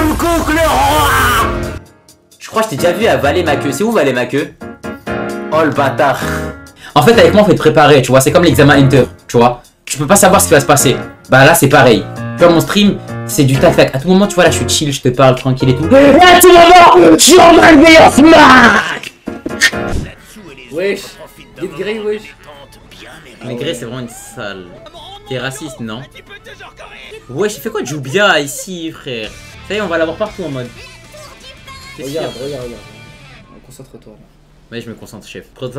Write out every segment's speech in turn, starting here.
Sam Cook le roi. Je crois que je t'ai déjà vu avaler ma queue. C'est où valer ma queue? Oh le bâtard. En fait avec moi faut te préparer, tu vois, c'est comme l'examen Enter, tu vois. Tu peux pas savoir ce qui va se passer. Bah là c'est pareil. Tu vois mon stream, c'est du tac tac. À tout moment tu vois là je suis chill, je te parle tranquille et tout. Et à tout moment, je suis en train de meilleur smack. Wesh, Get Grey wesh. Mais Grey c'est vraiment une sale. T'es raciste non? Wesh, il fait quoi Jubia ici frère? Ça y est on va l'avoir partout en mode. Regarde. Concentre-toi là. Ouais je me concentre chef. Pour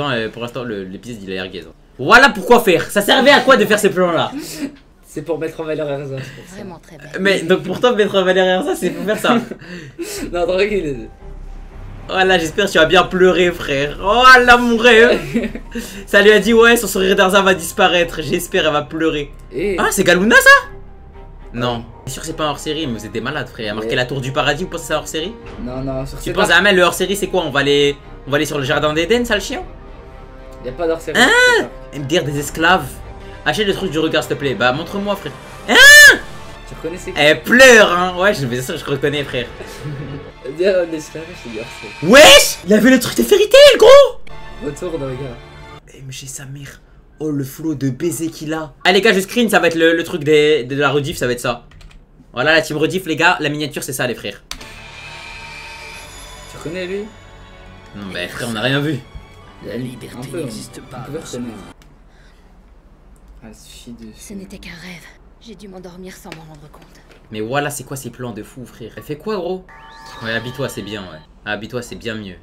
l'instant l'épisode il a l'air gaze. Voilà pourquoi faire. Ça servait à quoi de faire ces plans là? C'est pour mettre en valeur Erza. Vraiment très belle. Mais donc pourtant mettre en valeur ça c'est pour faire ça. Non, tranquille. Voilà, j'espère que tu vas bien pleurer, frère. Oh là, mon rêve. Ça lui a dit, ouais, son sourire d'Erza va disparaître. J'espère, elle va pleurer. Et... Ah, c'est Galuna, ça? Non. C'est sûr que c'est pas un hors-série, mais vous êtes des malades, frère. Il a marqué la tour du paradis, vous pensez que c'est hors-série? Non, sur Tu penses à le hors-série, c'est quoi? On va aller sur le jardin d'Eden, ça le chien? Y'a pas d'hors-série. Hein? Et me dire des esclaves. Achète le truc du regard, s'il te plaît. Bah, montre-moi, frère. Tu reconnais c'est qui? Elle pleure, hein. Ouais, je reconnais, frère. L'esclavage, c'est du hors-série. Wesh! Il avait le truc de Fairy Tail, gros! Retourne, regarde. Eh mais j'ai sa mère. Oh le flow de baiser qu'il a. Ah les gars je screen, ça va être le truc de la rediff, ça va être ça. Voilà la team rediff les gars, la miniature c'est ça les frères. Tu reconnais lui? Non mais frère on a rien vu. La liberté n'existe pas. Ah, il suffit de... Ce n'était qu'un rêve. J'ai dû m'endormir sans m'en rendre compte. Mais voilà c'est quoi ces plans de fou frère. Elle fait quoi gros? Ouais habille-toi c'est bien ouais. Habille-toi c'est bien mieux.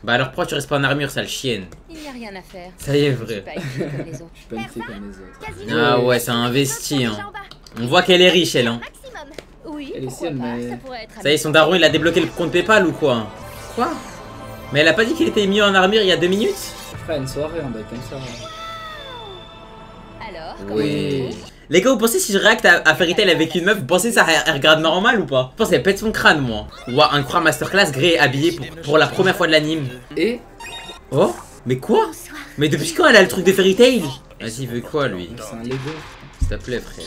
Bah alors pourquoi tu restes pas en armure sale chienne? Il n'y a rien à faire. Ça y est Je suis vrai. pas une fille comme les autres. Je suis pas une fille comme les autres. Ah ouais c'est investi hein. On voit qu'elle est riche elle hein. Oui, Elle est pourquoi sienne, pas, mais- ça pourrait être Ça y est son daron il a débloqué le compte Paypal ou quoi? Quoi? Mais elle a pas dit qu'il était mis en armure il y a 2 minutes? Je ferai une soirée en bail comme ça. Alors, Oui. Les gars, vous pensez si je réacte à Fairy Tail avec une meuf, vous pensez ça elle regarde normal ou pas? Je pense qu'elle pète son crâne, moi. Ouah, incroyable masterclass, Grey est habillée pour la première fois de l'anime. Et... Oh? Mais quoi? Mais depuis quand elle a le truc de Fairy Tail? Vas-y, il veut quoi lui? c'est un Lego. S'il te plaît, frère.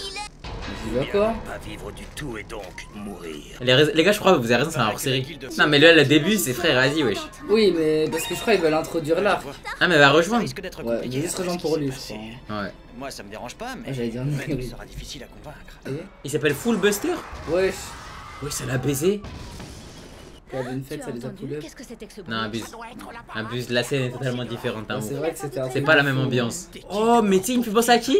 Tu veux quoi? Pas vivre du tout et donc mourir. Les gars, je crois que vous avez raison, c'est un hors série. Non, mais là, le début, c'est frère, vas-y, wesh. Oui, mais parce que je crois qu'ils veulent introduire l'arc. Ah, mais elle va rejoindre. Risque d'être Ouais, compliqué il est juste à rejoint pour lui, je négocier. crois. Ouais. Moi ça me dérange pas, mais Ah, j'allais dire le mec oui. sera difficile à convaincre. Et... Il s'appelle Full Buster? Wesh. Oui, ça l'a baisé. Il y avait une tu fête, as ça les a entendu? coulés. Qu'est-ce que c'était que ce bruit? Non, abuse. Abuse, la scène est totalement différente, hein. C'est vrai que c'était un C'est pas la même ambiance. Oh, mais tu sais, il me fait penser à qui?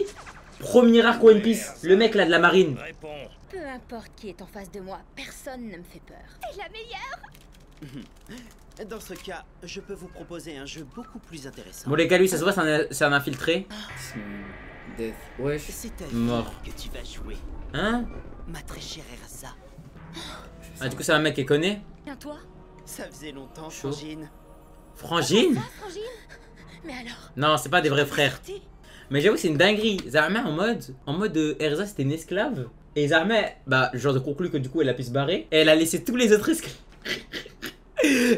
Premier arc One Piece, le mec là de la marine. Réponds. Peu importe qui est en face de moi, personne ne me fait peur. C'est la meilleure. Dans ce cas, je peux vous proposer un jeu beaucoup plus intéressant. Bon, les gars, lui, ça se voit, c'est un infiltré. Death. Wesh. C'est à Mort. que tu vas jouer, Hein? ma très chère Erza. Ah, du coup, c'est un mec qu'elle connaît. Viens toi. Ça faisait longtemps, Chaud. Frangine. Frangine? Ah, Frangine. Mais alors? Non, c'est pas des vrais frères. Mais j'avoue, c'est une dinguerie. Zarma en mode Erza, c'était une esclave. Et Zarma, bah, genre de conclure que du coup, elle a pu se barrer. Et elle a laissé tous les autres esclaves.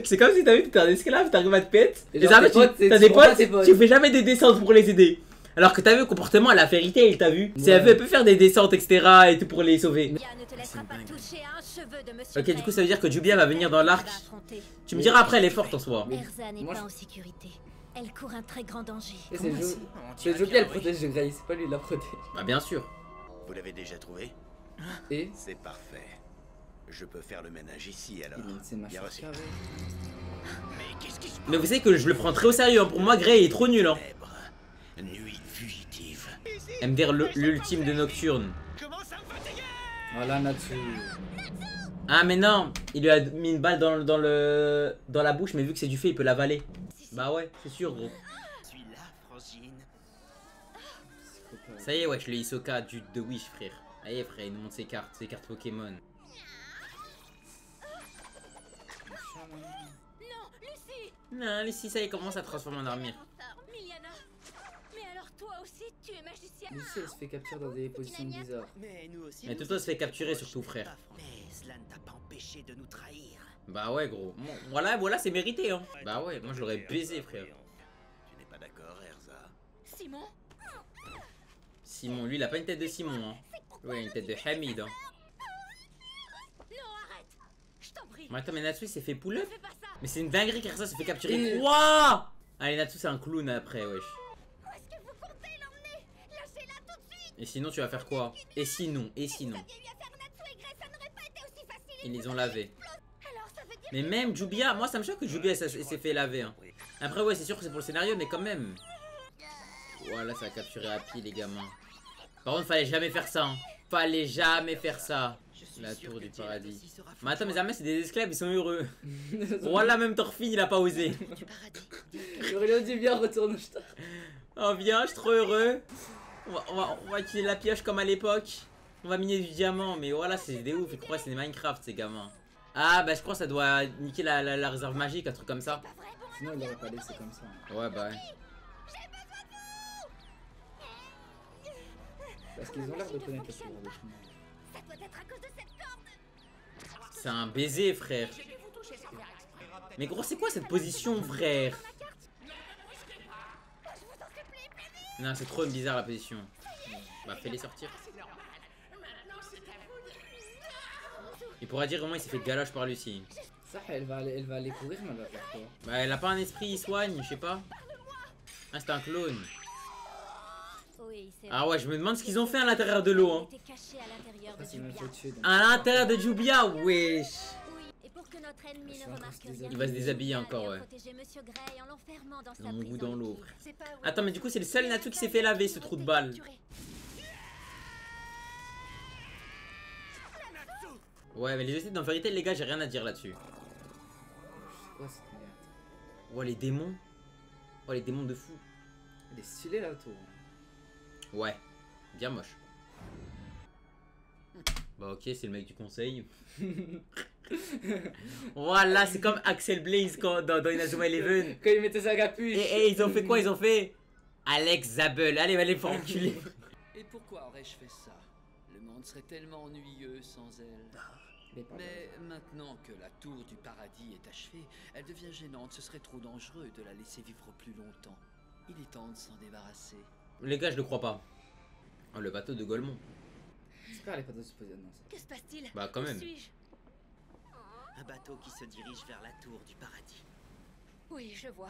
C'est comme si t'as vu, t'es un esclave, t'arrives à te pète. Et Et genre, Zarma, tes potes, t'as tu des prends pas potes, tes potes. tu fais jamais des descentes pour les aider. Alors que t'as vu le comportement, elle a Fairy Tail, t'as vu? Si elle veut, elle peut faire des descentes, etc. et tout pour les sauver. Bien ne te laissera pas toucher à un cheveu de monsieur. Ok, du coup, ça veut dire que Jubia va venir dans l'arc. Tu me diras après, elle est forte en soi. Erza n'est Moi, pas je- en sécurité. Elle court un très grand danger. Et Comment c'est ça Jo... On C'est dirait Joby, bien, elle oui. protège de Grey, c'est pas lui, il la protège. Bah, bien sûr. Vous l'avez déjà trouvé? Et... C'est parfait. Je peux faire le ménage ici alors. C'est ma Bien chère reçu. carrée. Mais qu'est-ce qui se passe? Mais vous savez que je le prends très au sérieux. Hein. Pour moi, Grey est trop nul. Hein. Nuit fugitive. MDR l'ultime de Nocturne. Voilà, Natsu. Ah mais non, il lui a mis une balle dans la bouche, mais vu que c'est du feu, il peut l'avaler. Bah ouais, c'est sûr gros. Je suis là, Frangine. Ça y est, wesh, le Hisoka de Wish, frère. Allez frère, il nous montre ses cartes Pokémon. Non, Lucie. Non, Lucie, ça y est, commence à transformer en armure. Miliana. Mais alors toi aussi, tu es magicien. Lucie, elle se fait capturer dans des positions bizarres. Mais nous aussi. Mais nous Toto se fait sommes capturer proches, surtout, frère. n'est-ce pas, Frangine? Mais cela ne t'a pas empêché de nous trahir. Bah ouais, gros. Bon, voilà, c'est mérité, hein. Bah ouais, moi je l'aurais baisé, frère. Tu n'es pas d'accord, Erza? Simon. Simon, lui, il a pas une tête de Simon, hein. Ouais, il a une tête de Hamid, hein. Non, arrête. Mais attends, mais Natsu il s'est fait pull-up. Fais pas ça. Mais c'est une dinguerie car ça se fait capturer. Et- Wouah. Allez, Natsu c'est un clown après, wesh. Où est-ce que vous comptez l'emmener? Lâchez-la tout de suite. Et sinon, tu vas faire quoi? Et sinon, et sinon. Vous aviez eu à faire Natsu et Grace, ça n'aurait pas été aussi facile. Ils les ont lavés. Alors ça veut dire Mais même Jubia, moi ça me choque que Jubia s'est fait laver. Hein. Après, ouais, c'est sûr que c'est pour le scénario, mais quand même. Voilà, ça a capturé Happy, les gamins. Par contre, fallait jamais faire ça. Hein. Fallait jamais faire ça. Je suis La sûr tour que du Diana paradis. aussi sera Mais attends, mes foutre. amis, c'est des esclaves, ils sont heureux. Voilà, même Thorfinn, il a pas osé. Du paradis. J'aurais bien dit bien retourne au star. Oh, viens, je suis trop heureux. On va utiliser la pioche comme à l'époque. On va miner du diamant, mais voilà, c'est des ouf. Ils croient que c'est des Minecraft, ces gamins. Ah, bah, je crois que ça doit niquer la réserve magique, un truc comme ça. Sinon, il l'aurait pas laissé comme ça. Ouais, bah, ouais. Parce qu'ils ont l'air de connaître le pouvoir de chemin. Ça doit être à cause de cette corde. C'est un baiser, frère. Mais gros, c'est quoi cette position, frère? Non, c'est trop bizarre la position. Bah, fais-les sortir. Il pourra dire vraiment il s'est fait galoche par Lucie. Ça, elle va aller courir, mais elle va faire quoi? Bah, elle a pas un esprit, il soigne, je sais pas. Ah, c'est un clone. Oui, c'est Ah ouais, je me demande ce qu'ils ont fait à l'intérieur de l'eau. Hein. était caché à l'intérieur Ah, de c'est même Jubia. faut tuer. donc. À l'intérieur de Jubia, wesh. Oui, et pour que notre ennemi Je suis ne encore remarque désolé. rien. Il va se déshabiller encore, ouais. Protéger Monsieur Gray en l'enfermant dans sa Dans mon prison goût dans l'eau, liquide. frère. C'est pas vrai. Attends, mais du coup, c'est le seul Natsu qui s'est fait laver, ce trou de balle. Ouais, mais les essais dans vérité, les gars, j'ai rien à dire là-dessus. C'est quoi cette merde? Oh, les démons. Oh, les démons de fou. Elle est stylée la tour. Ouais, bien moche. Bah ok, c'est le mec du conseil. Voilà, c'est comme Axel Blaze quand, dans Inazuma Eleven. Quand il mettait sa capuche. Et ils ont fait quoi? Ils ont fait Alex Zabel. Allez, va les faire enculer. Et pourquoi aurais-je fait ça? Le monde serait tellement ennuyeux sans elle. Il est pas Mais maintenant que la tour du paradis est achevée, elle devient gênante. Ce serait trop dangereux de la laisser vivre plus longtemps. Il est temps de s'en débarrasser. Les gars, je le crois pas. Oh, le bateau de Golemont. J'espère qu'elle est pas de se poser dans ça. Que se passe-t-il? Bah, quand Où même. suis-je? Un bateau qui se dirige vers la tour du paradis. Oui, je vois.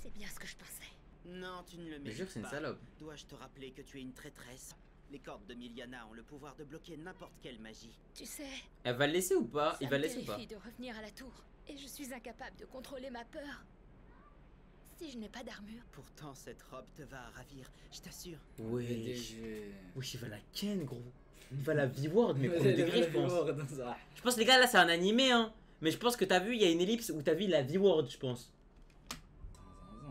C'est bien ce que je pensais. Non, tu ne le Je mérites jure que c'est une pas. salope. Dois-je te rappeler que tu es une traîtresse? Les cordes de Miliana ont le pouvoir de bloquer n'importe quelle magie. Tu sais, Elle va le laisser ou pas? ça Il va me le laisser ou pas? terrifie de revenir à la tour. Et je suis incapable de contrôler ma peur. Si je n'ai pas d'armure. Pourtant, cette robe te va à ravir, je t'assure. Wesh. DG. Wesh, il va la ken, gros. Il va la V-Word, mais premier degré, je pense. Dans ça. Je pense, les gars, là, c'est un animé, hein. Mais je pense que t'as vu, il y a une ellipse où t'as vu la V-Word, je pense.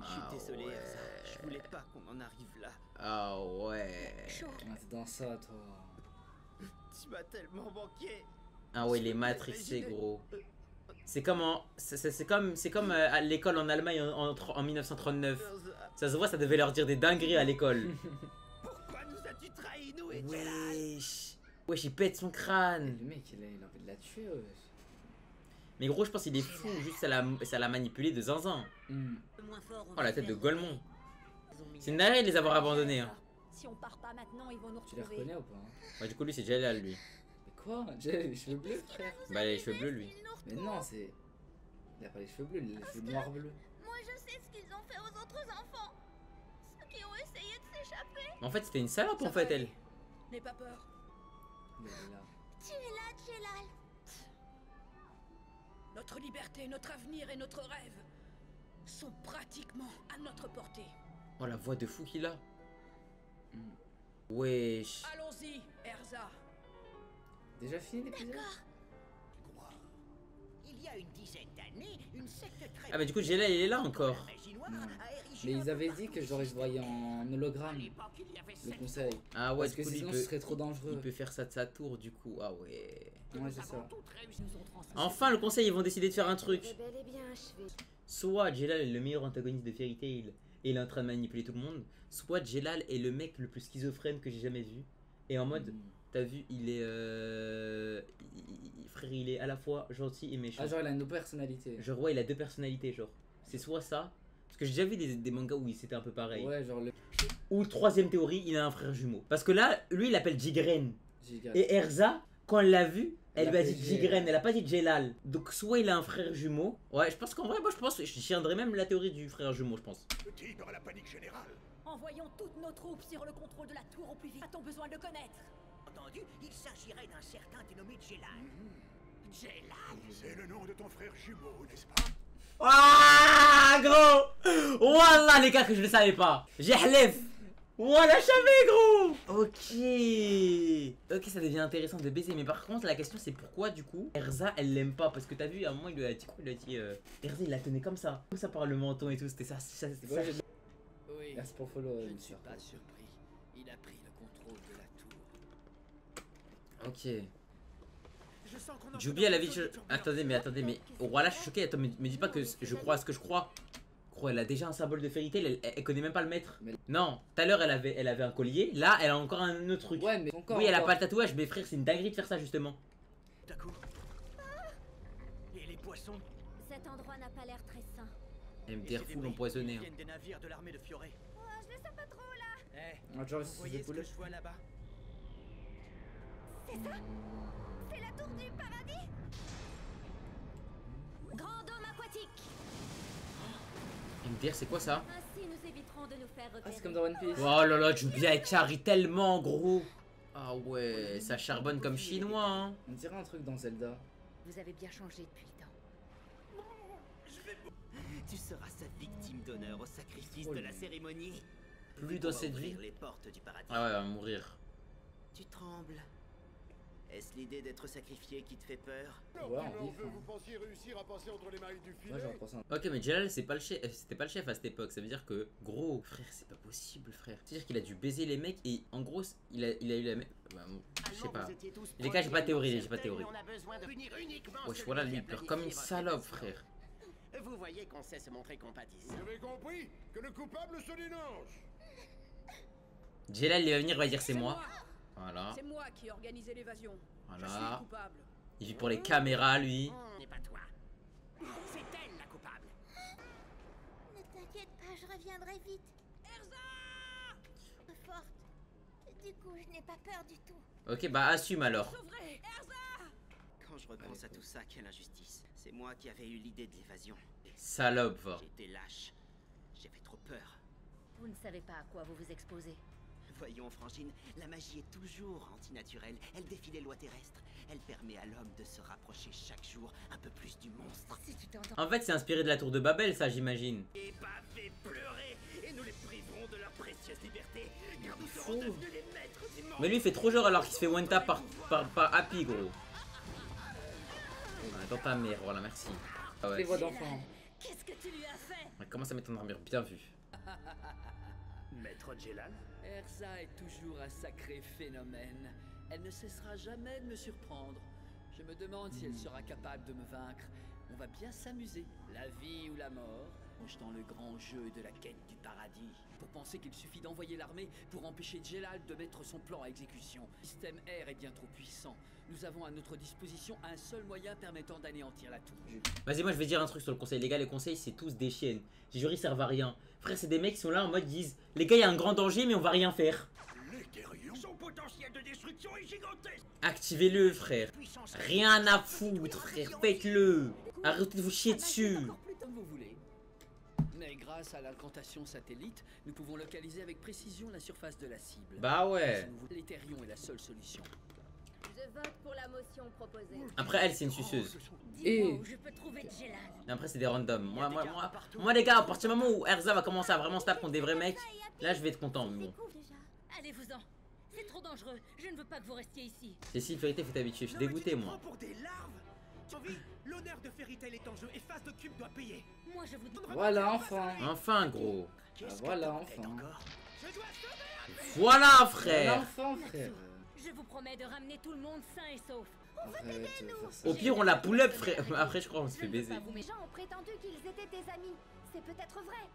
Je suis Ah désolé, ouais. Elsa. Je voulais pas qu'on en arrive là. Ah ouais. Chaud. Ah, t'es dans ça, toi. Tu m'as tellement manqué. Ah ouais, les matrixés, gros. C'est comme à l'école en Allemagne en 1939. Elsa, Ça se voit, ça devait leur dire des dingueries à l'école. pourquoi nous as-tu trahis, nous et Jelal? Wesh. Wesh, il pète son Et crâne. le mec, il a envie de la tuer, wesh. Mais gros, je pense qu'il est fou, juste ça l'a manipulé de zinzin. Oh, la tête de Golemont. C'est une dinguerie de les avoir abandonnés. Hein. Si on part pas maintenant, ils vont nous Tu les retrouver. reconnais ou pas? Ouais, du coup, lui, c'est Jalal, lui. Mais quoi? J'ai les cheveux bleus, frère. Bah, il a les cheveux bleus, lui. Mais non, c'est. Il a pas les cheveux bleus, il a les cheveux noirs bleus. Moi, je sais ce qu'ils ont fait aux autres enfants. Ceux qui ont essayé de s'échapper. Mais en fait, c'était une salope, en fait, elle. N'aie pas peur. Il est là. Tu es là, Jelal. Notre liberté, notre avenir et notre rêve sont pratiquement à notre portée. Oh, la voix de fou qu'il a. Wesh. Allons-y, Erza. Déjà fini l'épisode? Il y a une dizaine d'années, une secte très... Ah, bah, du coup, Jalal, il est là encore. magie noire a érigé Mais un ils avaient temple dit que genre ils se voyaient en hologramme, À l'époque, il y avait le 7 conseil. Ah, ouais, Parce du que coup, lui, sinon il ce peut, serait trop dangereux. il peut faire ça de sa tour, du coup. Ah, ouais. Ouais, c'est ça. Enfin, le conseil, ils vont décider de faire un truc. Bel et bien achevé. Soit Jelal est le meilleur antagoniste de Fairy Tail et il est en train de manipuler tout le monde, soit Jelal est le mec le plus schizophrène que j'ai jamais vu. Et en mode, t'as vu, il est. Frère, il est à la fois gentil et méchant. Ah, genre il a une autre personnalité. Genre, ouais, il a deux personnalités, genre. C'est soit ça, parce que j'ai déjà vu des mangas où c'était un peu pareil. Ouais, genre le. Ou troisième théorie, il a un frère jumeau. Parce que là, lui, il l'appelle Jigren. Giga. Et Erza, quand elle l'a vu, Elle lui a dit Jigren, elle a pas dit Jelal. Donc soit il a un frère jumeau. Ouais, je pense qu'en vrai, moi je pense, je tiendrais même la théorie du frère jumeau, je pense. Petit dans la panique générale. Envoyons toutes nos troupes sur le contrôle de la tour au plus vite. A-t-on besoin de le connaître? Entendu, il s'agirait d'un certain dénommé Jelal. Jelal? C'est le nom de ton frère jumeau, n'est-ce pas? Ah gros. Wallah les gars que je le savais pas. J'ai halef. Voilà, je savais gros. Ok, ça devient intéressant de baiser. Mais par contre la question c'est pourquoi du coup Erza elle l'aime pas. Parce que t'as vu à un moment il lui a dit quoi? Il lui a dit Erza il la tenait comme ça par le menton et tout. C'était ça. Oui, Merci pour follow. je ne suis pas surpris. Il a pris le contrôle de la tour. Ok. J'ai oublié la vie de... Attendez mais voilà je suis choqué. Attends me dis pas que je crois à ce que je crois. Gros elle a déjà un symbole de Fairy Tail, elle connaît même pas le maître. Mais... Non, tout à l'heure elle avait un collier, là elle a encore un autre truc. Ouais mais encore. Oui elle a pas le tatouage mais frère c'est une dinguerie de faire ça justement. D'accord. Et les poissons? Cet endroit n'a pas l'air très sain. MDR full empoisonné. Ils viennent des navires de l'armée de Fioré. Oh, je le sens pas trop là. Eh, Genre vous voyez ce que je vois là-bas? C'est ça? C'est la tour du paradis? Grand dôme aquatique. MDR c'est quoi ça? Ainsi nous éviterons de nous faire repérer. Ah c'est comme dans One Piece. Oh là là j'oublie avec Charlie tellement gros. Ah ouais ça charbonne comme chinois hein. On dirait un truc dans Zelda. Vous avez bien changé depuis le temps. Tu seras sa victime d'honneur au sacrifice de la cérémonie. Plus dans cette vie. Les portes du paradis. Ah ouais, elle va mourir. Tu trembles. Est-ce l'idée d'être sacrifié qui te fait peur? Ouais, on dit. Vous pensiez réussir à passer entre les mailles du filet? Ouais, j'en pense un. Ok mais Jelal c'est pas le chef, c'était pas le chef à cette époque, ça veut dire que gros frère c'est pas possible frère. C'est-à-dire qu'il a dû baiser les mecs et en gros il a eu la même... Bah, je sais pas. Les gars j'ai pas de théorie, Wesh voilà lui il pleure comme une salope frère. Vous voyez qu'on sait se montrer compatissant. Vous avez compris que le coupable se dénonce. Jelal il va venir, il va dire c'est moi. Voilà. C'est moi qui ai organisé l'évasion. Je suis Voilà. coupable. Il vit pour les caméras lui. N'est pas toi. C'est elle la coupable. Ne t'inquiète pas, je reviendrai vite. Erza! Forte. Du coup, je n'ai pas peur du tout. Ok bah assume alors. Sauverai! Erza! Quand je repense à tout ça, quelle injustice. C'est moi qui avais eu l'idée de l'évasion. Salope va. J'étais lâche. J'avais trop peur. Vous ne savez pas à quoi vous vous exposez. Voyons, Frangine, la magie est toujours antinaturelle. Elle défie les lois terrestres. Elle permet à l'homme de se rapprocher chaque jour un peu plus du monstre. Si tu t'entends. En fait c'est inspiré de la tour de Babel ça j'imagine. Et pas fait pleurer. Et nous les priverons de leur précieuse liberté. Car nous serons devenus les maîtres du monde. Mais lui il fait trop genre alors qu'il se fait one tap par Happy gros. Ouais, dans ta mère, voilà merci. Ah Les ouais. voix d'enfant. Qu'est-ce que tu lui as fait? Ouais, commence à mettre ton armure, bien vu. Maître Jelal? Erza est toujours un sacré phénomène. Elle ne cessera jamais de me surprendre. Je me demande si elle sera capable de me vaincre. On va bien s'amuser. La vie ou la mort, en jetant le grand jeu de la quête du paradis. Pour penser qu'il suffit d'envoyer l'armée pour empêcher Jelal de mettre son plan à exécution. Le système R est bien trop puissant. Nous avons à notre disposition un seul moyen permettant d'anéantir la tour. Vas-y, moi je vais dire un truc sur le conseil. Les gars, les conseils c'est tous des chiennes. J'ai juré, ils servent à rien. Frère, c'est des mecs qui sont là en mode ils disent les gars, il y a un grand danger, mais on va rien faire. Son potentiel de destruction est gigantesque. Activez-le, frère. Rien à foutre, frère. Faites-le. Arrêtez de vous chier dessus. Comme vous voulez. Mais grâce à l'incantation satellite, nous pouvons localiser avec précision la surface de la cible. Bah ouais. L'éthérion est la seule solution. Je vote pour la motion proposée. Après, elle, c'est une suceuse. Dis-moi où je peux trouver Jelal. Mais après, c'est des randoms. Moi, les gars, à partir du moment où Erza va commencer à vraiment se taper contre des vrais mecs, là, je vais être content. Mais bon. Allez-vous-en. C'est trop dangereux. Je ne veux pas que vous restiez ici. C'est si, vérité, faut t'habituer. Je suis dégoûté, moi. Pour des larves. L'honneur de Fairy Tail est en jeu et Face de Cube doit payer. Moi, je vous dis. Voilà, enfin. Enfin, gros. Ah, voilà, enfin. Voilà, Voilà, frère. enfin, frère. Je vous promets de ramener tout le monde sain et sauf. Arrête de faire ça. Au pire, on la pull up, frère. Après, je crois qu'on se fait baiser. Les gens ont prétendu qu'ils étaient tes amis. C'est peut-être vrai.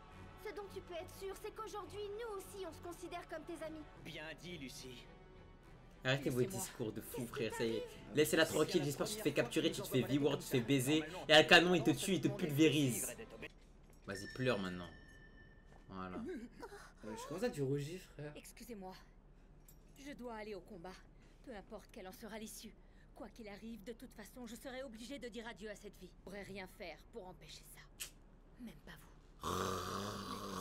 Ce dont tu peux être sûr, c'est qu'aujourd'hui, nous aussi, on se considère comme tes amis. Bien dit, Lucie. Arrêtez vos discours de fou, frère. Ça y est. Laissez-la tranquille. J'espère que tu te fais capturer, tu te fais viewer, tu te fais baiser. Et à canon, il te tue, il te pulvérise. Vas-y, pleure maintenant. Voilà. Je commence à tu rougis, frère. Excusez-moi. Je dois aller au combat. Peu importe quelle en sera l'issue. Quoi qu'il arrive, de toute façon, je serai obligée de dire adieu à cette vie. Je pourrais rien faire pour empêcher ça. Même pas vous. Mais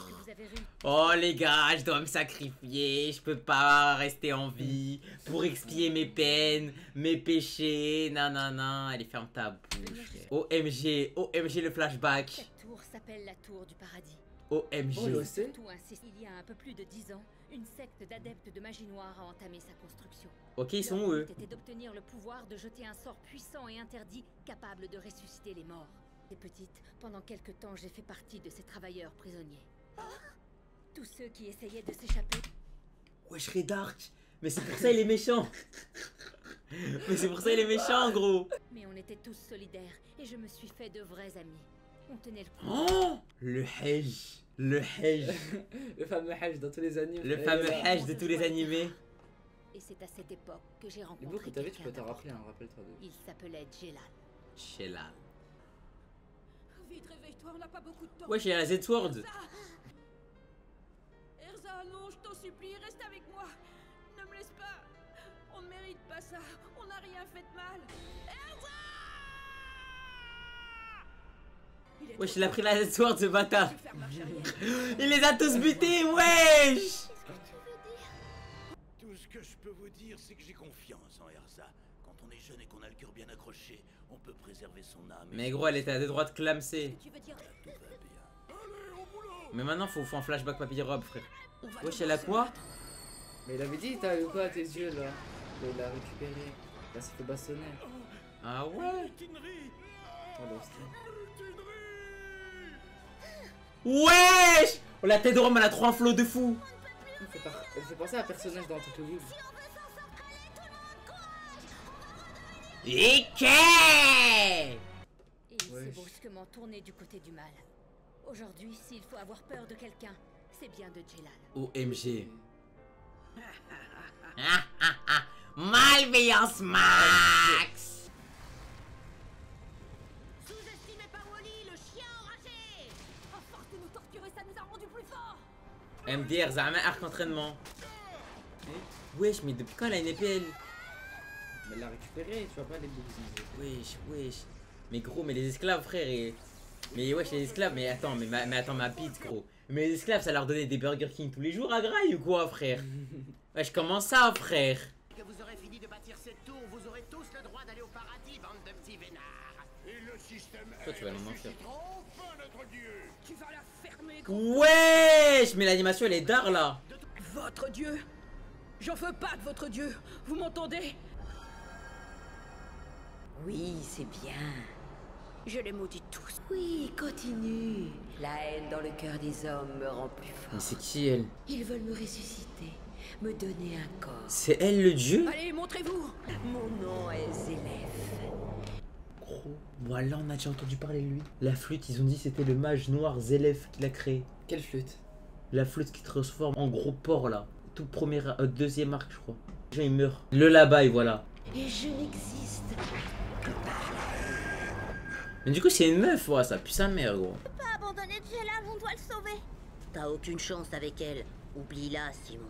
puisque vous avez réussi. Oh les gars, je dois me sacrifier. Je peux pas rester en vie pour expier mes peines, mes péchés. Non, non, non. Allez, ferme ta bouche. OMG, OMG le flashback. Cette tour s'appelle la tour du paradis. OMG. Surtout insiste, il y a un peu plus de 10 ans, une secte d'adeptes de magie noire a entamé sa construction. Ok, ils sont Leur où eux? but était d'obtenir le pouvoir de jeter un sort puissant et interdit capable de ressusciter les morts. Et petite, pendant quelque temps, j'ai fait partie de ces travailleurs prisonniers. Tous ceux qui essayaient de s'échapper. Wesh, Red Dark. Mais c'est pour ça il est méchant. Mais c'est pour ça il est méchant, gros. Mais on était tous solidaires et je me suis fait de vrais amis. On tenait le coup. Oh, le Hajj. Le Hajj. Le fameux Hajj dans tous les animés. Le fameux Hajj de tous les animés. Et c'est à cette époque que j'ai Les rencontré boucles que t'avais, tu peux quelqu'un t'en rappeler, hein, d'important. rappelle-toi de. Il s'appelait Jelal. Shelal. Vite, réveille-toi, on n'a pas beaucoup de temps. Wesh, il y a la Z-Sword. Erza, non, je t'en supplie, reste avec moi. Ne me laisse pas. On ne mérite pas ça. On n'a rien fait de mal. Erza! Wesh, il a pris la Z-Sword, ce bâtard. Tu faire marche arrière. Il les a tous butés, wesh. Tout ce que je peux vous dire, c'est que j'ai confiance en Erza. Quand on est jeune et qu'on a le cœur bien accroché, on peut préserver son âme. Mais gros, elle était à deux droits de clamser. Tu veux dire Tout va bien. Mais maintenant, faut un flashback papier-robe, frère. Wesh, elle a quoi? Mais il avait dit, t'as eu quoi à tes yeux là? Il l'a récupéré. Là, s'est fait bastonner. Ah ouais? Oh, l'hostie. Wesh! Oh, la tête de Rome, elle a trop un flow de fou. Elle fait penser à un personnage dans Tokyo Ghoul. Ike! Et il s'est Wesh. brusquement tourné du côté du mal. Aujourd'hui, s'il faut avoir peur de quelqu'un, c'est bien de Jelal. OMG. Malveillance max. Sous-estimez pas Wally, le chien enragé. À force de nous torturer, ça nous a rendus plus forts. MDR, Zama, arc entraînement. Wesh, mais depuis quand elle a une épée, elle? Mais elle l'a récupéré, tu vois pas les boucles. Wesh, wesh. Mais gros, mais les esclaves, frère. Mais wesh, les esclaves, mais attends, mais attends, ma pite, gros. Mais les esclaves, ça leur donnait des Burger King tous les jours à Graille ou quoi, frère? Wesh, comment ça, frère? Que vous aurez fini de bâtir cette tour, vous aurez tous le droit d'aller au paradis, bande de petits vénards. Et le système Toi, tu vas l'en enfer. enfin notre dieu. Tu vas la fermer, gros. Wesh, mais l'animation, elle est d'art, là. Votre dieu. J'en veux pas de votre dieu. Vous m'entendez? Oui, c'est bien. Je les maudis tous. Oui, continue. La haine dans le cœur des hommes me rend plus Mais fort. c'est qui, elle? Ils veulent me ressusciter, me donner un corps. C'est elle, le dieu? Allez, montrez-vous. Mon nom est Zélef. Gros, voilà, on a déjà entendu parler de lui. La flûte, ils ont dit c'était le mage noir Zélef qui l'a créé. Quelle flûte? La flûte qui transforme en gros porc, là. Tout premier, deuxième arc, je crois. Les gens, ils meurent. Le là-bas, et voilà. Et je n'existe que par Mais du coup, c'est une meuf, ouais, ça pue sa mère, gros. Pas abandonner Jelal, on doit le sauver. T'as aucune chance avec elle. Oublie-la, Simon.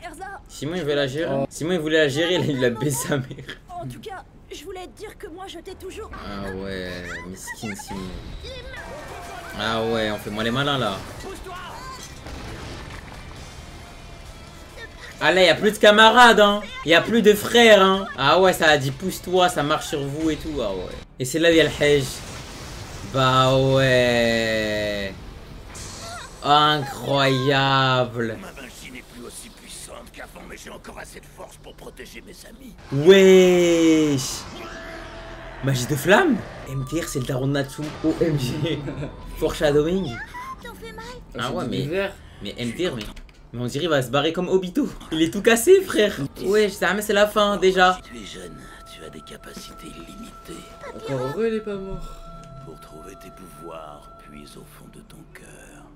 Erza, Simon, il veut la gérer. Simon, il voulait la gérer, là, il a baissé sa mère. en tout cas, je voulais te dire que moi, je t'ai toujours... Ah ouais, miskin Simon. Ah ouais, on fait moins les malins, là. Ah là, y a plus de camarades, hein. Y a plus de frères, hein. Ah ouais, ça a dit pousse-toi, ça marche sur vous et tout. Ah ouais. Et c'est là où il y a le Hajj. Bah ouais. Incroyable. Ma magie n'est plus aussi puissante qu'avant, mais j'ai encore assez de force pour protéger mes amis. Wesh. Magie de flamme. MTR, c'est le daron de Natsu. OMG. Foreshadowing. T'en fais mal. Ah ouais, Du mais verre. MTR, mais on dirait il va se barrer comme Obito. Il est tout cassé, frère. Ouais, c'est la fin déjà. Si tu es jeune, tu as des capacités illimitées. Encore heureux, il est pas mort. Pour trouver tes pouvoirs, puise au fond de ton cœur.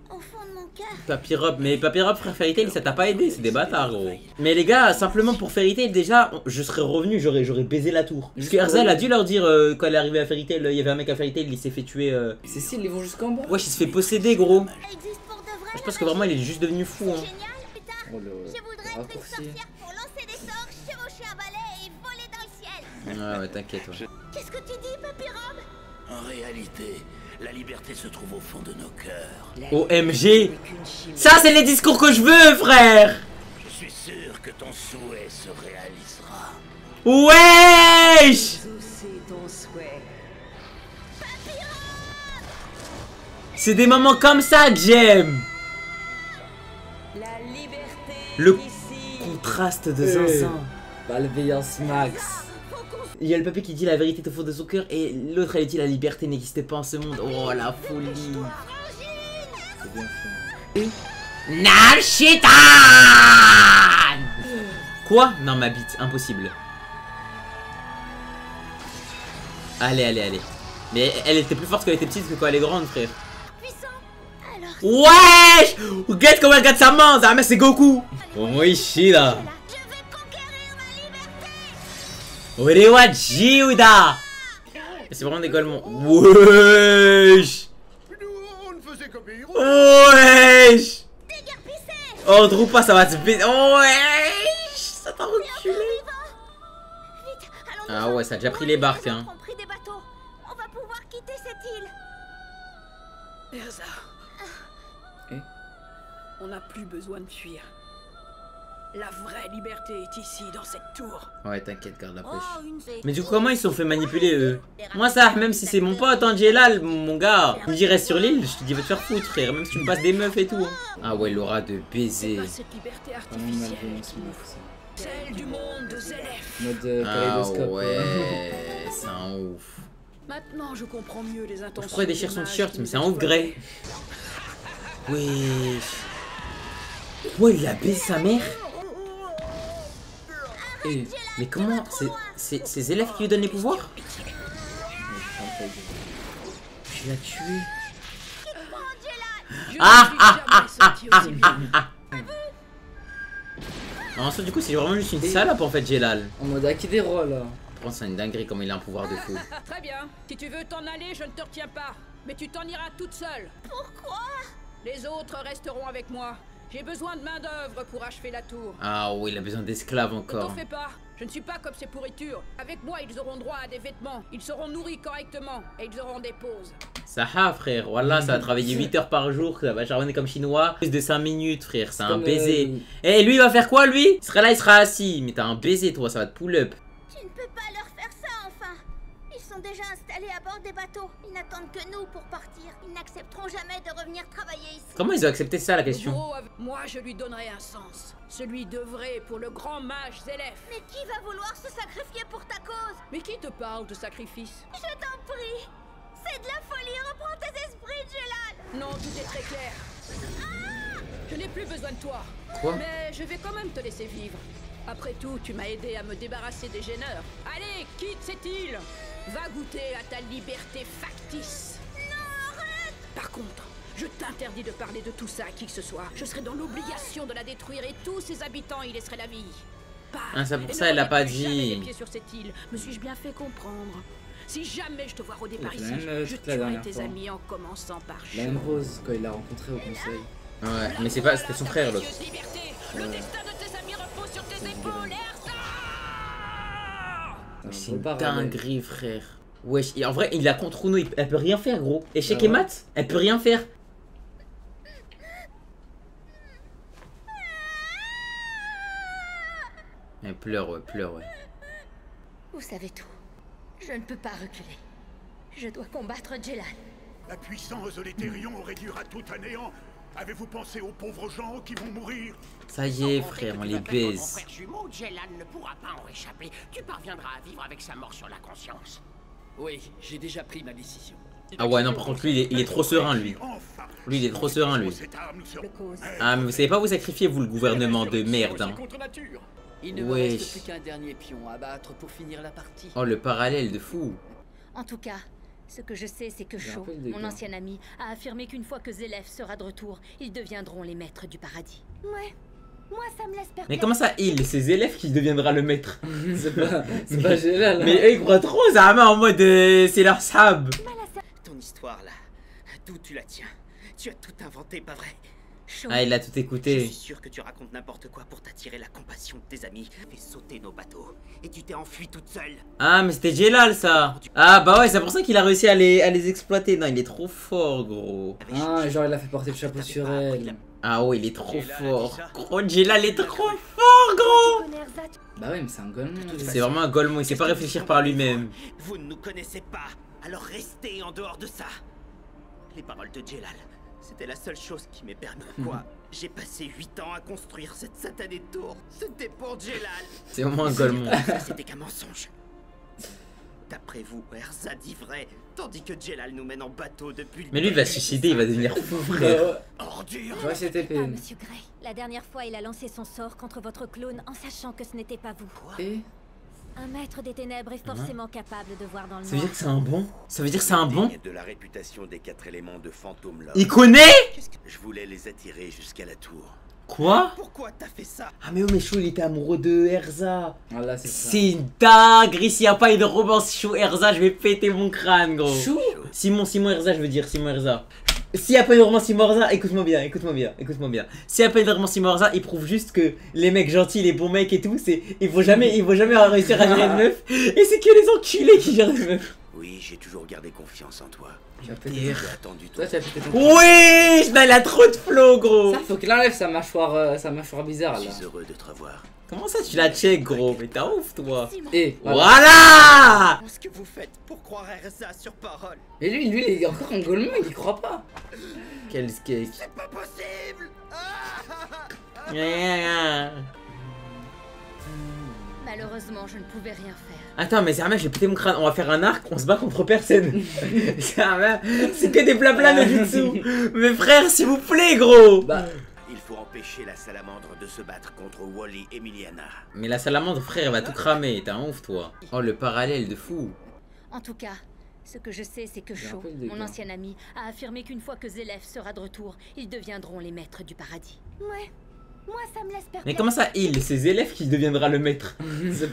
Au fond de mon cœur. Papyrop, mais Papyrop, frère Fairy Tail, ça t'a pas aidé, c'est des bâtards, gros. Mais les gars, simplement pour Fairy Tail, déjà, je serais revenu, j'aurais baisé la tour. Parce que Erza, elle a dû leur dire quand elle est arrivée à Fairy Tail, il y avait un mec à Fairy Tail, il s'est fait tuer. Cécile, ils vont jusqu'en bas. Ouais, il se fait posséder, gros. Elle existe pour de vrai. Je pense que vraiment, il est juste devenu fou, hein. Génial, plus tard. Oh le Je voudrais être une raccourci. sorcière pour lancer des sorts, chevaucher un balai et voler dans le ciel. Ouais, t'inquiète. Ouais. Qu'est-ce que tu dis, Papyrome? En réalité, la liberté se trouve au fond de nos cœurs. OMG. Ça, c'est les discours que je veux, frère. Je suis sûr que ton souhait se réalisera. Wesh. Ton souhait. C'est des moments comme ça que j'aime. La liberté Le ici. contraste de Zinzin. Malveillance max. Il y a le papy qui dit la vérité au fond de son cœur et l'autre elle dit la liberté n'existe pas en ce monde. Oh la folie. C'est bien fait. Nashitan. Quoi? Non ma bite, impossible. Allez, allez, allez. Mais elle était plus forte quand elle était petite que quand elle est grande, frère. Wesh! Regarde comment elle regarde sa main, ça c'est Goku. Oui, Shira. Orewajiuda. C'est vraiment des golements. Wesh! Wesh! Oh, Drupa, ça va te baiser. Wesh! Ça t'a reculé. Ah ouais, ça a déjà pris les barques, hein. On va pouvoir quitter cette île. Erza. On n'a plus besoin de fuir. La vraie liberté est ici, dans cette tour. Ouais, t'inquiète, garde la pêche. Mais du coup, comment ils se sont fait manipuler, eux? Moi, ça, même si c'est mon pote, hein, Jelal, mon gars. Il me dit reste sur l'île, je te dis va te faire foutre, frère. Même si tu me passes des meufs et tout. Hein. Ah ouais, l'aura de baiser. Cette liberté artificielle qui nous faut. Celle du monde de Zélef. Mode Ah kaléidoscope. ouais, c'est un ouf. Maintenant, je comprends mieux les intentions. Je pourrais déchirer son t-shirt, mais c'est un ouf grey. Wesh. Ouais, il a baisé sa mère. Mais comment? C'est ses élèves qui lui donnent les pouvoirs? Je l'ai tué. Ensuite, du coup, c'est vraiment juste une salope en fait, Jelal. En mode Akidero là. Je pense que c'est une dinguerie comme il a un pouvoir de fou. Très bien. Si tu veux t'en aller, je ne te retiens pas. Mais tu t'en iras toute seule. Pourquoi? Les autres resteront avec moi. J'ai besoin de main-d'œuvre pour achever la tour. Ah oui, il a besoin d'esclaves Ne encore. t'en fais pas. Je ne suis pas comme ces pourritures. Avec moi, ils auront droit à des vêtements. Ils seront nourris correctement. Et ils auront des pauses. Ça a, frère. Voilà, ça va travailler 8 heures par jour. Ça va charbonner comme chinois. Plus de 5 minutes, frère. C'est un baiser. Et lui, il va faire quoi, lui? Il sera là, il sera assis. Mais t'as un baiser, toi. Ça va te pull up. Tu ne peux pas leur faire ça, enfin. Ils sont déjà installés à bord des bateaux. Ils n'attendent que nous pour partir. Ils n'accepteront jamais de revenir travailler ici. Comment ils ont accepté ça, la question? Moi, je lui donnerai un sens. Celui d'œuvrer pour le grand mage Zélef. Mais qui va vouloir se sacrifier pour ta cause? Mais qui te parle de sacrifice? Je t'en prie. C'est de la folie. Reprends tes esprits, Jelal. Non, tout est très clair. Je n'ai plus besoin de toi. Quoi? Mais je vais quand même te laisser vivre. Après tout, tu m'as aidé à me débarrasser des gêneurs. Allez, quitte cette île. Va goûter à ta liberté factice. Non, arrête. Par contre, je t'interdis de parler de tout ça à qui que ce soit. Je serai dans l'obligation de la détruire et tous ses habitants y laisseraient la vie. Ah, c'est pour ça elle l'a pas dit. Les pieds sur cette île. Me suis-je bien fait comprendre? Si jamais je te vois redépart ici, même, je toute la tuerai dernière tes fois. amis en commençant par La même Rose quand il l'a rencontré au conseil. Ouais, mais c'est pas, c'était son frère l'autre. Le destin de tes amis repose sur tes épaules, Erza. C'est une dinguerie, frère. Wesh, et en vrai, il a contre Uno, elle peut rien faire, gros. Échec et mat, elle peut rien faire. Elle pleure, ouais, pleure, ouais. Vous savez tout. Je ne peux pas reculer. Je dois combattre Jelal. La puissance de l'Éthérion aurait dû à tout anéant. Avez-vous pensé aux pauvres gens qui vont mourir? Ça y est, frère, on les baise. Ton frère jumeau, Jelal ne pourra pas en échapper. Tu parviendras à vivre avec sa mort sur la conscience. Oui, j'ai déjà pris ma décision. Ah ouais, non, par contre, lui, il est trop serein, lui. Lui, il est trop serein, lui. Ah, mais vous savez pas vous sacrifier, vous, le gouvernement de merde, hein. Il ne me reste plus qu'un dernier pion à battre pour finir la partie. Oh, le parallèle de fou. En tout cas, ce que je sais, c'est que Sho, mon ancien ami, a affirmé qu'une fois que Zélef sera de retour, ils deviendront les maîtres du paradis. Ouais. Moi, ça me laisse perplexe. Mais comment ça, il? C'est Zélef qui deviendra le maître. C'est pas Jelal. Hein. Mais eux, ils croient trop, ça, en mode c'est leur sab. Ton histoire là, d'où tu la tiens? Tu as tout inventé, pas vrai? Chaud. Ah, il a tout Je écouté. suis sûr que tu racontes n'importe quoi pour t'attirer la compassion de tes amis. Fais sauter nos bateaux. Et tu t'es enfui toute seule. Ah, mais c'était Jelal ça. Ah, bah ouais, c'est pour ça qu'il a réussi à les exploiter. Non, il est trop fort, gros. Ah, genre il a fait porter le chapeau sur elle. Ah ouais, il est trop Jelal a fort. dit ça. Gros, Jelal est trop fort, gros. Tu connais Erza, Bah ouais, mais c'est un golemon. C'est vraiment un golemon, il sait pas réfléchir par lui-même. Vous ne nous connaissez pas, alors restez en dehors de ça. Les paroles de Jelal, c'était la seule chose qui m'ait permis. Quoi? J'ai passé 8 ans à construire cette satanée tour. C'était pour Jelal. C'est vraiment un golemon. Ça, c'était qu'un mensonge. D'après vous, Erza dit vrai, tandis que Jelal nous mène en bateau depuis le Mais lui il va se suicider, il va devenir fou, frère. ordure. Ouais, c'était Ah, peine. monsieur Gray. La dernière fois, il a lancé son sort contre votre clone en sachant que ce n'était pas vous. Et Un maître des ténèbres est forcément capable de voir dans le Ça veut noir. dire que c'est un bon? Ça veut dire que c'est un bon? De la réputation des 4 éléments de Fantôme Lord. Il connaît? Je voulais les attirer jusqu'à la tour. Quoi? Pourquoi t'as fait ça? Ah mais oh mais Chou il était amoureux de Erza. ah là, c'est ça. C'est une dinguerie, s'il n'y a pas une romance Chou Erza, je vais péter mon crâne, gros. Chou. Simon Erza, je veux dire, Simon Erza. S'il n'y a pas une romance Simon Erza, écoute-moi bien. S'il n'y a pas une romance Simon Erza, il prouve juste que les mecs gentils, les bons mecs et tout, il faut jamais réussir à gérer une meuf. Et c'est que les enculés qui gèrent les meufs. Oui, j'ai toujours gardé confiance en toi. Tu as pété. J'ai attendu Toi, ton tu as pété ton. Oui, il a trop de flow, gros. Ça, faut qu'il enlève sa mâchoire bizarre Je là. suis heureux de te revoir. Comment ça tu la check, gros? Mais t'as ouf, toi. Et Voilà. Qu'est-ce que vous faites pour croire Erza sur parole? Et lui, il est encore un golemon, il y croit pas. Quel skate. C'est pas possible. Malheureusement, je ne pouvais rien faire. Attends, mais Zerma, j'ai pété mon crâne. On va faire un arc, on se bat contre personne. Zerma, c'est que des blabla no jutsu. Mais frère, s'il vous plaît, gros. Bah, Il faut empêcher la salamandre de se battre contre Wally et Miliana. Mais la salamandre, frère, elle va tout cramer. T'es un ouf, toi. Oh, le parallèle de fou. En tout cas, ce que je sais, c'est que J'ai un Shaw, peu le dégât. mon ancien ami, a affirmé qu'une fois que Zélef sera de retour, ils deviendront les maîtres du paradis. Ouais. Moi, ça me laisse perplexe. Mais comment ça, il? C'est Zélef qui deviendra le maître. c'est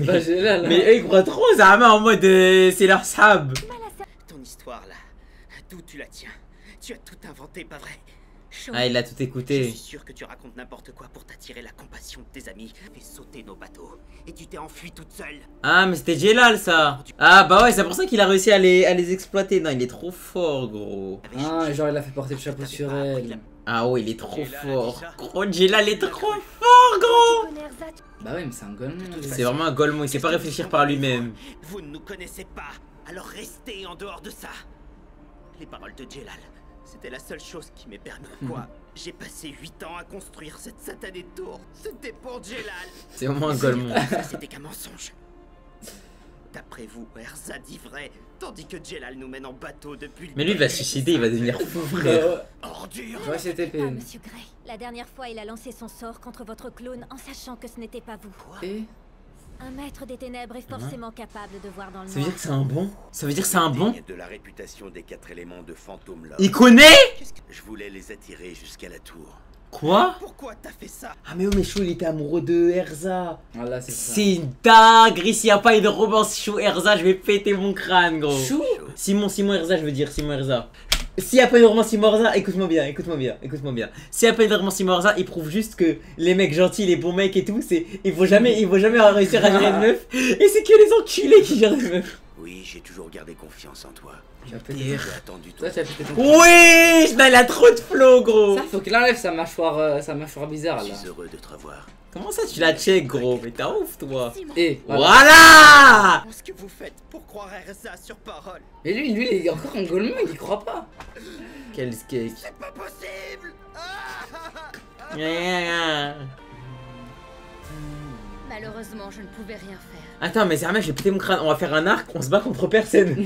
pas génial. Mais eux, ils croient trop, Zerma, en mode c'est leur sab. Ton histoire là, d'où tu la tiens? Tu as tout inventé, pas vrai? Shaw, Ah, il a tout Je écouté. suis sûr que tu racontes n'importe quoi pour t'attirer la compassion de tes amis. Fais sauter nos bateaux. Et tu t'es enfui toute seule. Ah, mais c'était Jelal, ça. Ah, bah ouais, c'est pour ça qu'il a réussi à les exploiter. Non, il est trop fort, gros. Ah, genre il a fait porter le chapeau sur elle. Ah ouais, il est trop Jelal a dit fort. ça. Gros, Jelal est trop fort, gros. Tu connais Erza, Bah ouais, mais c'est un golemon. C'est vraiment un golemon, il sait pas réfléchir par lui-même. Vous ne nous connaissez pas, alors restez en dehors de ça. Les paroles de Jelal, c'était la seule chose qui m'ait permis. Quoi? J'ai passé 8 ans à construire cette satanée tour. C'était pour Jelal. C'est vraiment un golemon. Ça, c'était qu'un mensonge. D'après vous, Erza dit vrai, tandis que Jelal nous mène en bateau depuis le... Mais lui, il va se suicider, il va devenir fou, frère. Ordure. Ouais, c'était Ah, peine. monsieur Gray. La dernière fois, il a lancé son sort contre votre clone en sachant que ce n'était pas vous. Et Un maître des ténèbres est forcément capable de voir dans le Ça veut noir. dire que c'est un bon? Ça veut dire que c'est un bon? De la réputation des 4 éléments de Fantôme Lord. Il connaît? Je voulais les attirer jusqu'à la tour. Quoi? Pourquoi t'as fait ça? Ah mais oh mais Chou il était amoureux de Erza. ah là, c'est ça. C'est une dinguerie, s'il n'y a pas une romance Chou Erza, je vais péter mon crâne, gros. Chou. Simon Erza, je veux dire, Simon Erza. S'il n'y a pas une romance Simon Erza, écoute-moi bien. S'il n'y a pas une romance Simon Erza, il prouve juste que les mecs gentils, les bons mecs et tout, il faut jamais réussir à gérer une meuf. Et c'est que les enculés qui gèrent les meufs. Oui, j'ai toujours gardé confiance en toi. Tu as pété. J'ai attendu ton... Toi, tu as pété ton. Oui, il a trop de flow, gros. Ça, faut qu'il enlève sa mâchoire bizarre Je là. suis heureux de te revoir. Comment ça tu la check, gros? Mais t'as ouf, toi. Et Voilà. Qu'est-ce que vous faites pour croire Erza sur parole? Et lui, il est encore un golemon, il y croit pas. Quel skate. C'est pas possible. Malheureusement, je ne pouvais rien faire. Attends, mais Zerma, j'ai pété mon crâne. On va faire un arc, on se bat contre personne.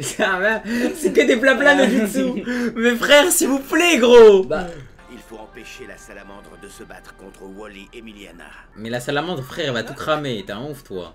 Zerma, c'est que des blabla no jutsu. Mais frère, s'il vous plaît, gros. Bah, Il faut empêcher la salamandre de se battre contre Wally et Miliana. Mais la salamandre, frère, elle va tout cramer. T'es un ouf, toi.